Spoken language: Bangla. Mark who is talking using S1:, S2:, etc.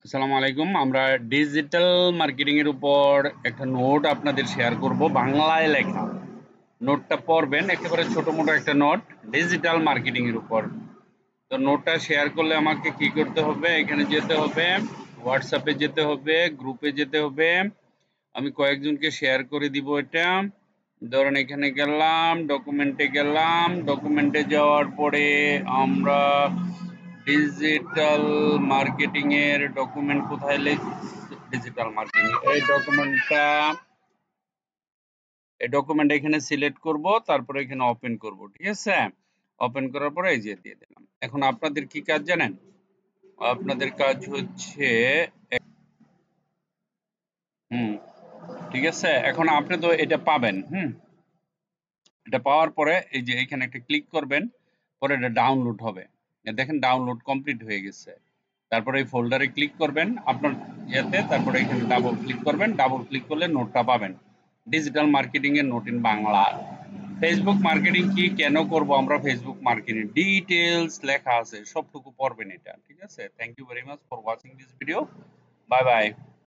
S1: আসসালামু আলাইকুম। আমরা ডিজিটাল মার্কেটিং এর উপর একটা নোট আপনাদের শেয়ার করব, বাংলায় লেখা। নোটটা পড়বেন, একেবারে ছোট মোটো একটা নোট ডিজিটাল মার্কেটিং এর উপর। তো নোটটা শেয়ার করলে আমাকে কি করতে হবে? এখানে যেতে হবে, হোয়াটসঅ্যাপে যেতে হবে, গ্রুপে যেতে হবে। আমি কয়েকজনকে শেয়ার করে দিব এটা। ধরেন এখানে গেলাম, ডকুমেন্টে গেলাম, ডকুমেন্টে যাওয়ার পরে আমরা ডিজিটাল মার্কেটিং এর ডকুমেন্ট কোথায় ডিজিটাল মার্কেটিং এই ডকুমেন্ট এখানে সিলেক্ট করব, তারপরে এখানে ওপেন করব। ঠিক আছে, ওপেন করার পরে এই যে দিয়ে দিলাম। এখন আপনাদের কি কাজ জানেন? আপনাদের কাজ হচ্ছে হুম ঠিক আছে, এখন আপনি তো এটা পাবেন। এটা পাওয়ার পরে এই যে এখানে একটা ক্লিক করবেন, পরে এটা ডাউনলোড হবে। দেখেন ডাউনলোড কমপ্লিট হয়ে গেছে। তারপরে এই ফোল্ডারে ক্লিক করবেন আপনার ইয়েতে, তারপরে এখানে ডাবল ক্লিক করবেন। ডাবল ক্লিক করলে নোটটা পাবেন, ডিজিটাল মার্কেটিং এর note in Bangla. Facebook marketing কি কেন করব আমরা? ফেসবুক মার্কেটিং ডিটেইলস লেখা আছে, সবটুকু পড়বেন এটা। ঠিক আছে, thank you very much for watching this video. Bye by.